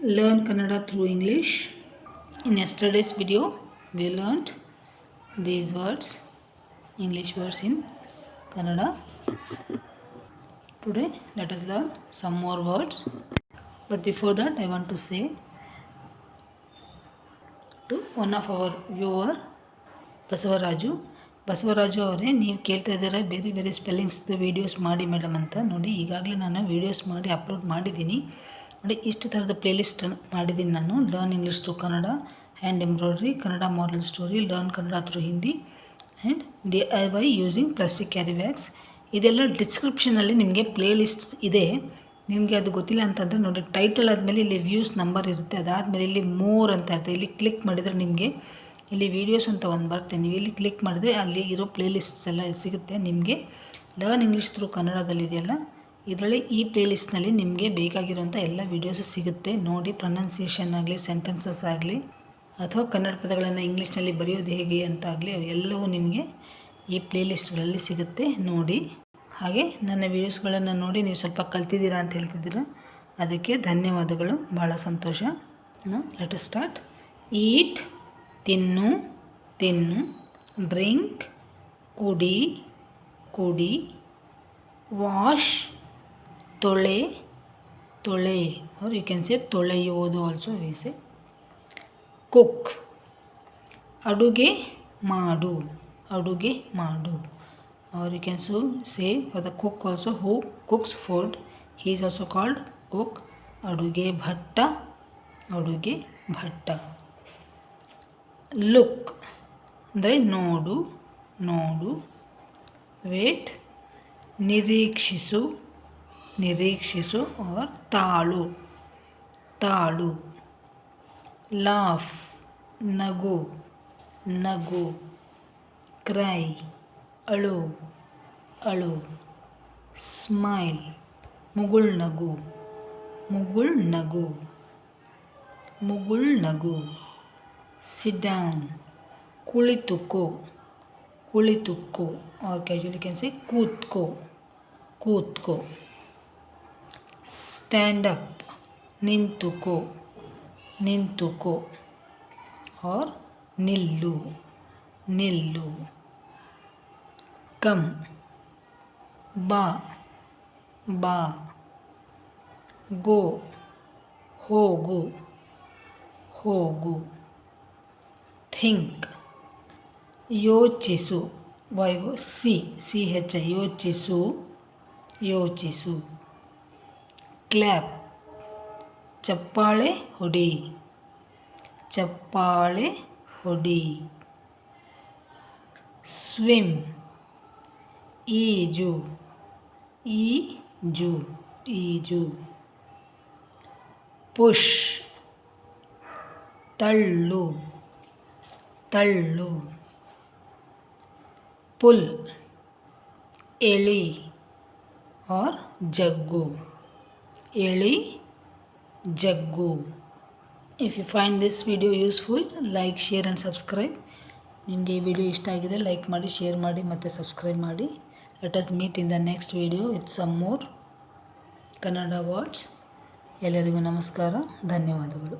Learn Kannada through English. In yesterday's video, we learned these words, English words in Kannada. Today, let us learn some more words. But before that, I want to say to one of our viewer, Basavaraju ಅವರೇ, ನೀವು ಕೇಳ್ತಾ ಇದ್ದೀರಾ ಬೇರೆ ಸ್ಪೆಲ್ಲಿಂಗ್ಸ್ದು videos ಮಾಡಿ madam ಅಂತ. ನೋಡಿ, ಈಗಾಗಲೇ ನಾನು ವೀಡಿಯೋಸ್ ಮಾಡಿ ಅಪ್ಲೋಡ್ ಮಾಡಿದ್ದೀನಿ. ನೋಡಿ, ಇಷ್ಟು ಥರದ ಪ್ಲೇಲಿಸ್ಟ್ ಮಾಡಿದ್ದೀನಿ ನಾನು. Learn English through Kannada, hand embroidery, Kannada model story, learn Kannada through Hindi and DIY using plastic carry bags. ಇದೆಲ್ಲ ಡಿಸ್ಕ್ರಿಪ್ಷನಲ್ಲಿ ನಿಮಗೆ ಪ್ಲೇಲಿಸ್ಟ್ಸ್ ಇದೆ. ನಿಮಗೆ ಅದು ಗೊತ್ತಿಲ್ಲ ಅಂತಂದರೆ ನೋಡಿ, ಟೈಟಲ್ ಆದಮೇಲೆ ಇಲ್ಲಿ ವ್ಯೂಸ್ ನಂಬರ್ ಇರುತ್ತೆ. ಅದಾದಮೇಲೆ ಇಲ್ಲಿ ಮೋರ್ ಅಂತ ಇರುತ್ತೆ. ಇಲ್ಲಿ ಕ್ಲಿಕ್ ಮಾಡಿದರೆ ನಿಮಗೆ ಇಲ್ಲಿ ವೀಡಿಯೋಸ್ ಅಂತ ಒಂದು ಬರುತ್ತೆ. ನೀವು ಇಲ್ಲಿ ಕ್ಲಿಕ್ ಮಾಡಿದ್ರೆ ಅಲ್ಲಿ ಇರೋ ಪ್ಲೇಲಿಸ್ಟ್ಸ್ ಎಲ್ಲ ಸಿಗುತ್ತೆ ನಿಮಗೆ. ಲರ್ನ್ ಇಂಗ್ಲೀಷ್ ಥ್ರೂ ಕನ್ನಡದಲ್ಲಿ ಇದೆಯಲ್ಲ, ಇದರಲ್ಲಿ ಈ ಪ್ಲೇಲಿಸ್ಟ್ನಲ್ಲಿ ನಿಮಗೆ ಬೇಕಾಗಿರೋಂಥ ಎಲ್ಲ ವೀಡಿಯೋಸು ಸಿಗುತ್ತೆ. ನೋಡಿ, ಪ್ರೊನೌನ್ಸಿಯೇಷನ್ ಆಗಲಿ, ಸೆಂಟೆನ್ಸಸ್ ಆಗಲಿ, ಅಥವಾ ಕನ್ನಡ ಪದಗಳನ್ನು ಇಂಗ್ಲೀಷ್ನಲ್ಲಿ ಬರೆಯೋದು ಹೇಗೆ ಅಂತ ಆಗಲಿ, ಎಲ್ಲವೂ ನಿಮಗೆ ಈ ಪ್ಲೇಲಿಸ್ಟ್ಗಳಲ್ಲಿ ಸಿಗುತ್ತೆ. ನೋಡಿ, ಹಾಗೆ ನನ್ನ ವೀಡಿಯೋಸ್ಗಳನ್ನು ನೋಡಿ ನೀವು ಸ್ವಲ್ಪ ಕಲ್ತಿದ್ದೀರಾ ಅಂತ ಹೇಳ್ತಿದ್ದೀರಾ, ಅದಕ್ಕೆ ಧನ್ಯವಾದಗಳು. ಭಾಳ ಸಂತೋಷ. Let us start. ಈಟ್ ತಿನ್ನು, ಡ್ರಿಂಕ್ ಕುಡಿ, ವಾಶ್ ತೊಳೆ, ಆರ್ ಯು ಕ್ಯಾನ್ ಸೇ ತೊಳೆಯುವುದು ಆಲ್ಸೋ ವಿ ಸೇ. ಕುಕ್ ಅಡುಗೆ ಮಾಡು, or you can so say for the cook also, who cooks food, he is also called cook. ಅಡುಗೆ Bhatta. Look ಅಂದರೆ ನೋಡು. Wait ನಿರೀಕ್ಷಿಸು or ತಾಳು. ಲಾಫ್ ನಗು. ಕ್ರೈ ಅಳು. ಸ್ಮೈಲ್ ಮುಗುಳ್ನಗು. ಸಿಟ್ ಡೌನ್ ಕುಳಿತುಕೋ, or casually can say ಕೂತ್ಕೋ. ಸ್ಟ್ಯಾಂಡ್ ಅಪ್ ನಿಂತುಕೋ, or ನಿಲ್ಲು. ಕಮ್ ಬಾ. ಗೋ ಹೋಗು. ಥಿಂಕ್ ಯೋಚಿಸು, CH ಯೋಚಿಸು. ಕ್ಲ್ಯಾಪ್ ಚಪ್ಪಾಳೆ ಹೊಡಿ. ಸ್ವಿಮ್ ಈಜು. ಪುಷ್ ತಳ್ಳು. ಪುಲ್ ಎಳಿ or ಜಗ್ಗು. If you find this video useful, like, share and subscribe. ನಿಮಗೆ ಈ ವಿಡಿಯೋ ಇಷ್ಟ ಆಗಿದೆ, ಲೈಕ್ ಮಾಡಿ, ಶೇರ್ ಮಾಡಿ ಮತ್ತು ಸಬ್ಸ್ಕ್ರೈಬ್ ಮಾಡಿ. Let us meet in the next video with some more Kannada words. ಎಲ್ಲರಿಗೂ ನಮಸ್ಕಾರ, ಧನ್ಯವಾದಗಳು.